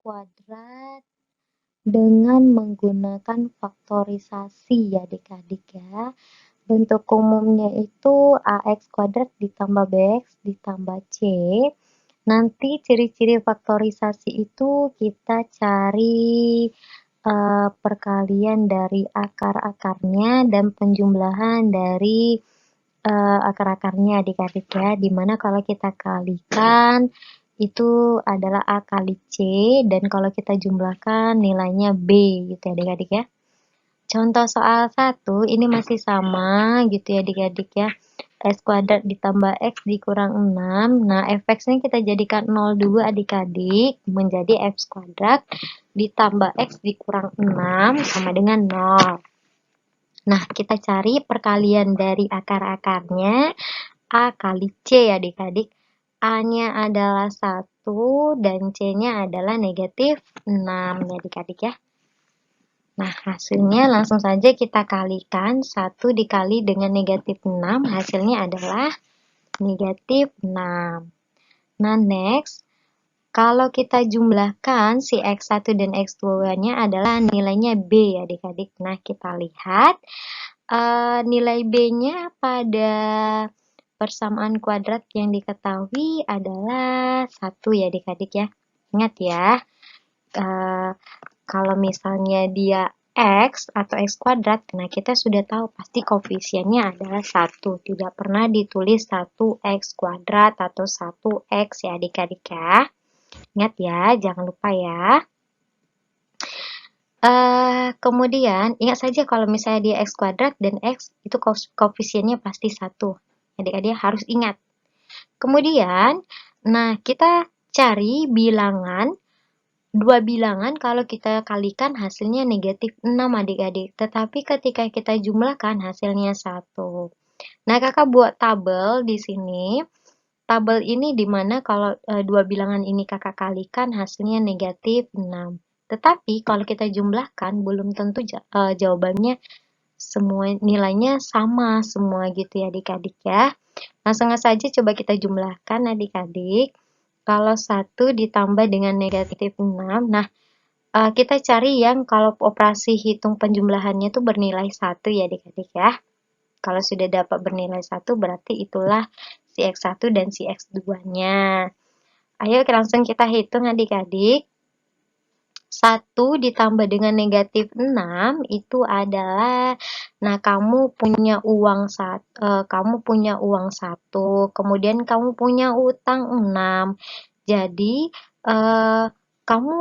kuadrat dengan menggunakan faktorisasi ya adik-adik ya. Bentuk umumnya itu AX kuadrat ditambah BX ditambah C. Nanti ciri-ciri faktorisasi itu kita cari perkalian dari akar-akarnya dan penjumlahan dari akar-akarnya adik-adik ya, dimana kalau kita kalikan itu adalah A kali C, dan kalau kita jumlahkan nilainya B gitu ya adik-adik ya. Contoh soal 1 ini masih sama gitu ya adik-adik ya. X kuadrat ditambah X dikurang 6. Nah, fx-nya kita jadikan 0 dulu adik-adik, menjadi X kuadrat ditambah X dikurang 6 sama dengan 0. Nah, kita cari perkalian dari akar-akarnya. A kali C ya adik-adik. A-nya adalah 1 dan C-nya adalah negatif 6 ya adik-adik ya. Nah, hasilnya langsung saja kita kalikan. 1 dikali dengan negatif 6, hasilnya adalah negatif 6. Nah, next. Kalau kita jumlahkan si X1 dan X2-nya adalah nilainya B ya adik-adik. Nah, kita lihat nilai B-nya pada persamaan kuadrat yang diketahui adalah 1 ya adik-adik ya. Ingat ya, kalau misalnya dia X atau X kuadrat, nah kita sudah tahu pasti koefisiennya adalah 1. Tidak pernah ditulis 1X kuadrat atau 1X ya adik-adik ya. Ingat ya, jangan lupa ya. Kemudian, ingat saja kalau misalnya dia X kuadrat dan X itu koefisiennya pasti 1. Adik-adik harus ingat. Kemudian, nah kita cari bilangan, dua bilangan kalau kita kalikan hasilnya negatif 6 adik-adik. Tetapi ketika kita jumlahkan hasilnya 1. Nah, kakak buat tabel di sini. Tabel ini dimana kalau dua bilangan ini kakak kalikan hasilnya negatif 6. Tetapi kalau kita jumlahkan belum tentu jawabannya semua nilainya sama semua gitu ya adik-adik ya. Langsung saja coba kita jumlahkan adik-adik. Kalau 1 ditambah dengan negatif 6, nah kita cari yang kalau operasi hitung penjumlahannya itu bernilai 1 ya adik-adik ya. Kalau sudah dapat bernilai 1 berarti itulah si X1 dan si X2-nya. Ayo langsung kita hitung adik-adik. 1 ditambah dengan negatif 6 itu adalah, nah kamu punya uang 1, kemudian kamu punya utang 6. Jadi kamu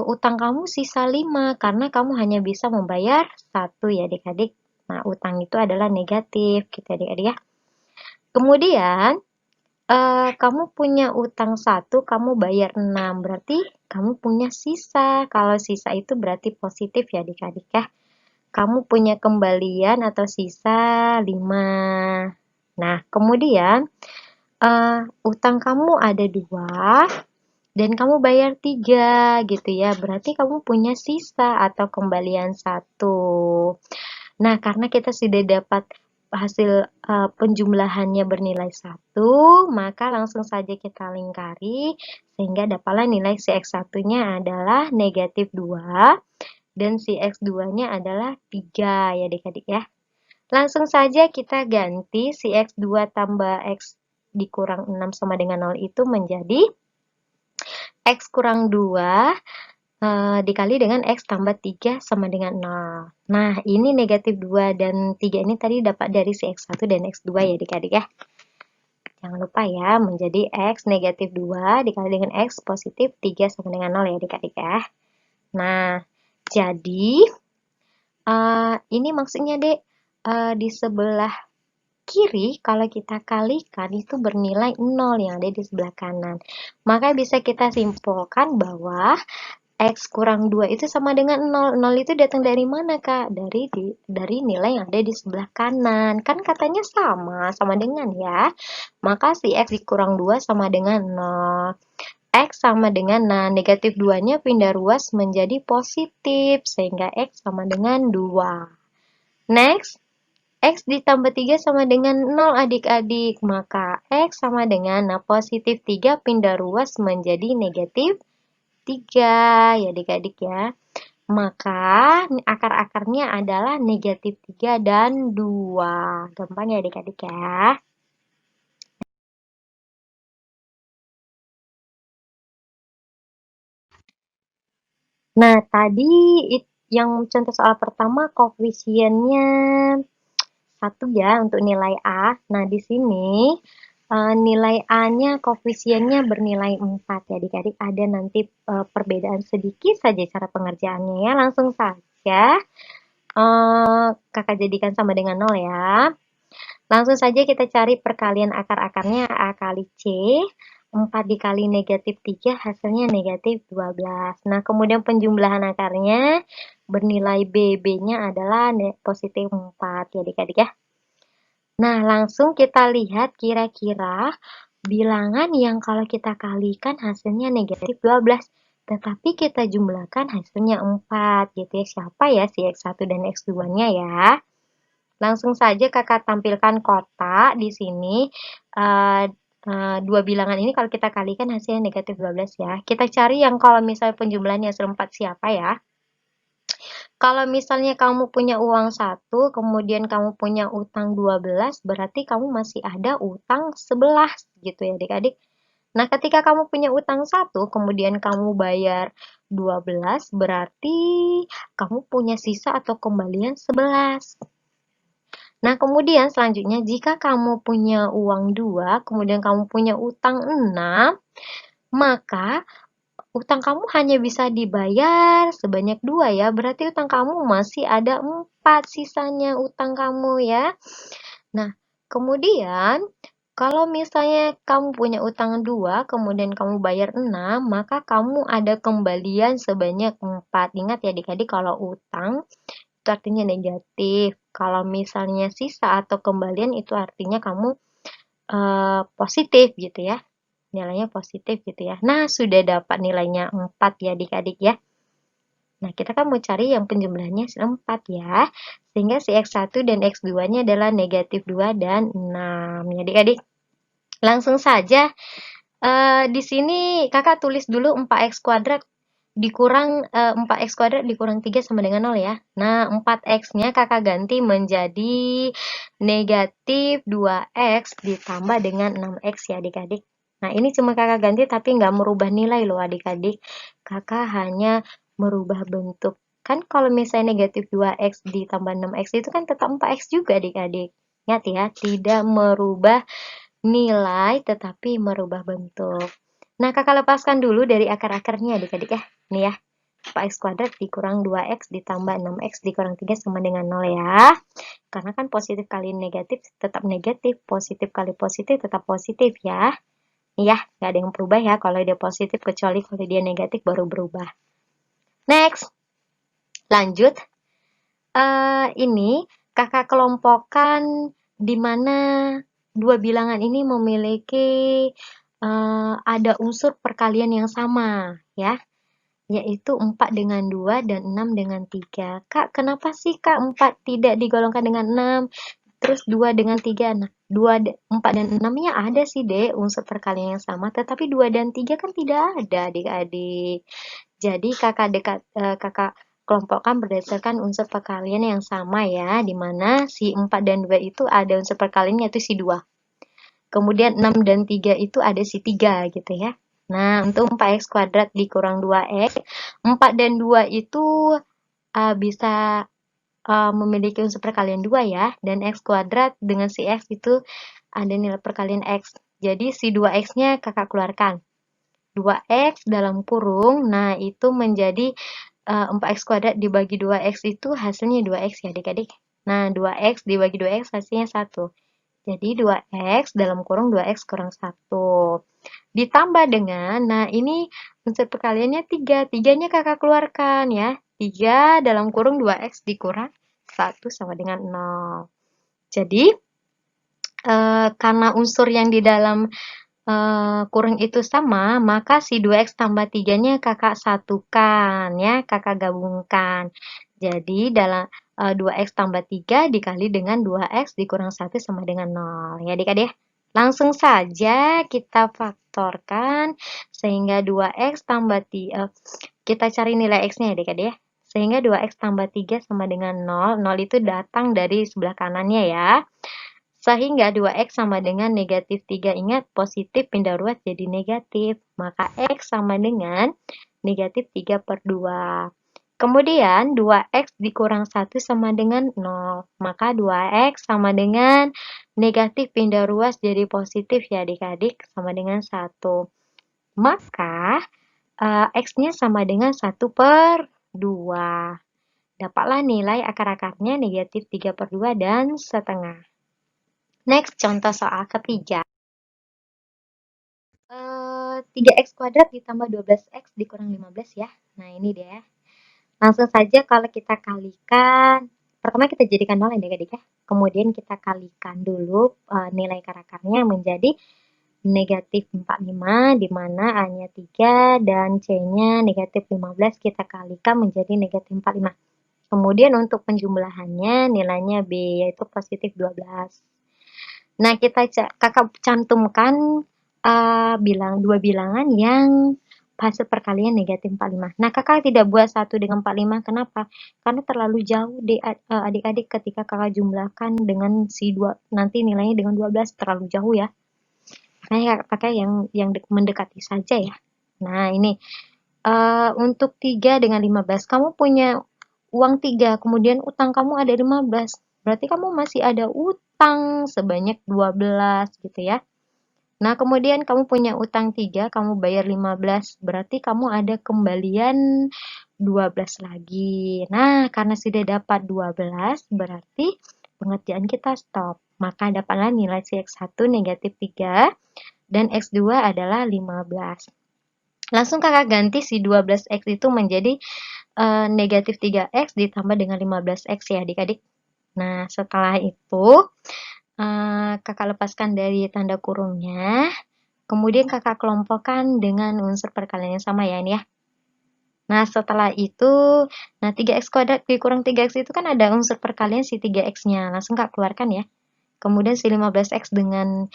utang kamu sisa 5 karena kamu hanya bisa membayar 1 ya adik-adik. Nah, utang itu adalah negatif gitu adik-adik ya. Kemudian kamu punya utang 1, kamu bayar 6, berarti kamu punya sisa. Kalau sisa itu berarti positif ya adik-adik ya. Kamu punya kembalian atau sisa 5. Nah, kemudian utang kamu ada 2 dan kamu bayar 3 gitu ya. Berarti kamu punya sisa atau kembalian 1. Nah, karena kita sudah dapat hasil penjumlahannya bernilai 1, maka langsung saja kita lingkari sehingga dapatlah nilai si X1-nya adalah negatif 2 dan si X2-nya adalah 3 ya adik-adik ya. Langsung saja kita ganti si X2 tambah X dikurang 6 sama dengan 0 itu menjadi X kurang 2 dikali dengan X tambah 3 sama dengan 0. Nah, ini negatif 2 dan 3 ini tadi dapat dari si X1 dan X2 ya adik-adik ya. Jangan lupa ya, menjadi X negatif 2 dikali dengan X positif 3 sama dengan 0 ya adik-adik ya. Nah, jadi ini maksudnya dek, di sebelah kiri kalau kita kalikan itu bernilai 0 yang ada di sebelah kanan. Maka bisa kita simpulkan bahwa X kurang 2 itu sama dengan 0. 0 itu datang dari mana, Kak? Dari nilai yang ada di sebelah kanan. Kan katanya sama dengan ya. Maka si X dikurang 2 sama dengan 0. X sama dengan, nah negatif 2-nya pindah ruas menjadi positif. Sehingga X sama dengan 2. Next. X ditambah 3 sama dengan 0 adik-adik. Maka X sama dengan, nah positif 3 pindah ruas menjadi negatif 3 ya adik-adik ya. Maka akar-akarnya adalah negatif 3 dan 2. Gampang ya adik-adik ya. Nah, tadi yang contoh soal pertama koefisiennya 1 ya untuk nilai A. Nah, di sini nilai A-nya koefisiennya bernilai 4 ya adik-adik. Ada nanti perbedaan sedikit saja cara pengerjaannya ya. Langsung saja kakak jadikan sama dengan 0 ya. Langsung saja kita cari perkalian akar-akarnya A kali C. 4 dikali negatif 3 hasilnya negatif 12. Nah, kemudian penjumlahan akarnya bernilai B-nya adalah positif 4 ya adik-adik ya. Nah, langsung kita lihat kira-kira bilangan yang kalau kita kalikan hasilnya negatif 12. Tetapi kita jumlahkan hasilnya 4 gitu ya. Siapa ya si X1 dan X2-nya ya? Langsung saja kakak tampilkan kotak di sini. Dua bilangan ini kalau kita kalikan hasilnya negatif 12 ya. Kita cari yang kalau misalnya penjumlahannya hasil 4 siapa ya? Kalau misalnya kamu punya uang 1, kemudian kamu punya utang 12, berarti kamu masih ada utang 11 gitu ya adik-adik. Nah, ketika kamu punya utang 1, kemudian kamu bayar 12, berarti kamu punya sisa atau kembalian 11. Nah, kemudian selanjutnya jika kamu punya uang 2, kemudian kamu punya utang 6, maka utang kamu hanya bisa dibayar sebanyak 2 ya. Berarti utang kamu masih ada 4 sisanya utang kamu ya. Nah, kemudian kalau misalnya kamu punya utang 2, kemudian kamu bayar 6, maka kamu ada kembalian sebanyak 4. Ingat ya adik-adik kalau utang itu artinya negatif. Kalau misalnya sisa atau kembalian itu artinya kamu positif gitu ya. Nilainya positif gitu ya. Nah, sudah dapat nilainya 4 ya adik-adik ya. Nah, kita kan mau cari yang penjumlahannya 4 ya. Sehingga si X1 dan X2-nya adalah negatif 2 dan 6 ya adik-adik. Langsung saja di sini kakak tulis dulu 4x kuadrat dikurang 4x kuadrat dikurang 3 sama dengan 0 ya. Nah, 4x-nya kakak ganti menjadi negatif 2x ditambah dengan 6x ya adik-adik. Nah, ini cuma kakak ganti tapi nggak merubah nilai loh adik-adik. Kakak hanya merubah bentuk. Kan kalau misalnya negatif 2x ditambah 6x itu kan tetap 4x juga adik-adik. Ingat ya, tidak merubah nilai tetapi merubah bentuk. Nah, kakak lepaskan dulu dari akar-akarnya adik-adik ya. Nih ya, 4x kuadrat dikurang 2x ditambah 6x dikurang 3 sama dengan 0 ya. Karena kan positif kali negatif tetap negatif, positif kali positif tetap positif ya. Nih ya, nggak ada yang berubah ya kalau dia positif, kecuali kalau dia negatif baru berubah. Next, lanjut. Ini kakak kelompokkan di mana dua bilangan ini memiliki ada unsur perkalian yang sama ya, yaitu 4 dengan 2 dan 6 dengan 3. Kak, kenapa sih Kak 4 tidak digolongkan dengan 6, terus 2 dengan 3? Nah, 4 dan 6-nya ada sih dek unsur perkalian yang sama, tetapi 2 dan 3 kan tidak ada adik-adik. Jadi kakak kelompokkan berdasarkan unsur perkalian yang sama ya, di mana si 4 dan 2 itu ada unsur perkaliannya yaitu si 2. Kemudian 6 dan 3 itu ada si 3 gitu ya. Nah, untuk 4x kuadrat dikurang 2x, 4 dan 2 itu bisa memiliki unsur perkalian 2 ya, dan x kuadrat dengan si x itu ada nilai perkalian x. Jadi si 2x-nya kakak keluarkan. 2x dalam kurung, nah itu menjadi 4x kuadrat dibagi 2x itu hasilnya 2x ya adik-adik. Nah, 2x dibagi 2x hasilnya 1. Jadi 2x dalam kurung 2x kurang 1. Ditambah dengan, nah ini unsur perkaliannya 3. 3-nya kakak keluarkan ya. 3 dalam kurung 2x dikurang 1 sama dengan 0. Jadi, karena unsur yang di dalam kurung itu sama, maka si 2x tambah 3-nya kakak satukan ya, kakak gabungkan. Jadi dalam 2x tambah 3 dikali dengan 2x dikurang 1 sama dengan 0 ya adik-adik. Langsung saja kita faktorkan sehingga 2x tambah 3, kita cari nilai x-nya ya adik-adik ya. Sehingga 2x tambah 3 sama dengan 0. 0 itu datang dari sebelah kanannya ya. Sehingga 2x sama dengan negatif 3. Ingat, positif pindah ruas jadi negatif. Maka x sama dengan negatif 3 per 2. Kemudian 2x dikurang 1 sama dengan 0. Maka 2x sama dengan negatif pindah ruas jadi positif ya adik-adik, sama dengan 1. Maka x-nya sama dengan 1 per 2. Dapatlah nilai akar-akarnya negatif 3 per 2 dan setengah. Next, contoh soal ketiga. 3x kuadrat ditambah 12x dikurang 15 ya. Nah, ini dia. Langsung saja kalau kita kalikan, pertama kita jadikan 0 ya adik-adik ya. Kemudian kita kalikan dulu nilai akar-akarnya menjadi negatif 45, di mana A-nya 3 dan C-nya negatif 15 kita kalikan menjadi negatif 45. Kemudian untuk penjumlahannya nilainya B, yaitu positif 12. Nah, kakak cantumkan dua bilangan yang fase perkalian negatif 45. Nah, kakak tidak buat 1 dengan 45. Kenapa? Karena terlalu jauh adik-adik ketika kakak jumlahkan dengan si 2, nanti nilainya dengan 12 terlalu jauh ya. Makanya pakai yang mendekati saja ya. Nah, ini untuk 3 dengan 15. Kamu punya uang 3, kemudian utang kamu ada 15. Berarti kamu masih ada utang sebanyak 12 gitu ya. Nah, kemudian kamu punya utang 3, kamu bayar 15. Berarti kamu ada kembalian 12 lagi. Nah, karena sudah dapat 12, berarti pengerjaan kita stop. Maka dapatlah nilai si X1 negatif 3 dan X2 adalah 15. Langsung kakak ganti si 12X itu menjadi negatif 3X ditambah dengan 15X ya adik-adik. Nah, setelah itu kakak lepaskan dari tanda kurungnya. Kemudian kakak kelompokkan dengan unsur perkalian yang sama ya ini ya. Nah, setelah itu, 3x kuadrat dikurang 3x itu kan ada unsur perkalian si 3x-nya. Langsung kak keluarkan ya. Kemudian si 15x dengan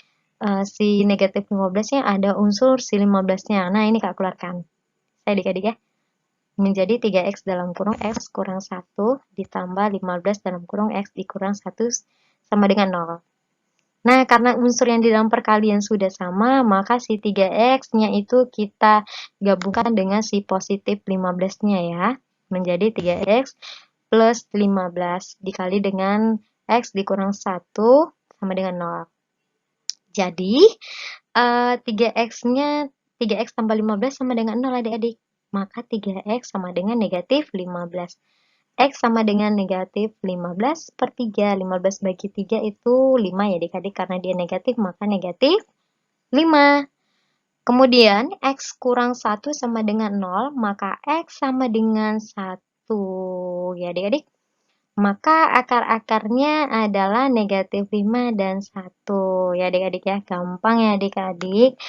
si negatif 15-nya ada unsur si 15-nya. Nah, ini kak keluarkan. Saya adik-adik ya. Menjadi 3x dalam kurung x kurang 1 ditambah 15 dalam kurung x dikurang 1 sama dengan 0. Nah, karena unsur yang di dalam perkalian sudah sama, maka si 3x-nya itu kita gabungkan dengan si positif 15-nya ya. Menjadi 3x plus 15 dikali dengan x dikurang 1 sama dengan 0. Jadi, 3x-nya 3x tambah 15 sama dengan 0 adik-adik. Maka 3x sama dengan negatif 15. X sama dengan negatif 15 per 3. 15 bagi 3 itu 5 ya adik-adik. Karena dia negatif, maka negatif 5. Kemudian, X kurang 1 sama dengan 0, maka X sama dengan 1. Ya adik-adik. Maka akar-akarnya adalah negatif 5 dan 1. Ya adik-adik ya, gampang ya adik-adik.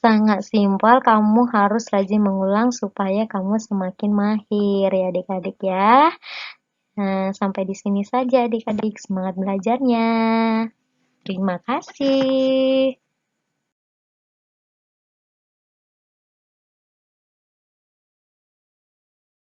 Sangat simpel, kamu harus rajin mengulang supaya kamu semakin mahir ya adik-adik ya. Nah, sampai di sini saja adik-adik, semangat belajarnya. Terima kasih.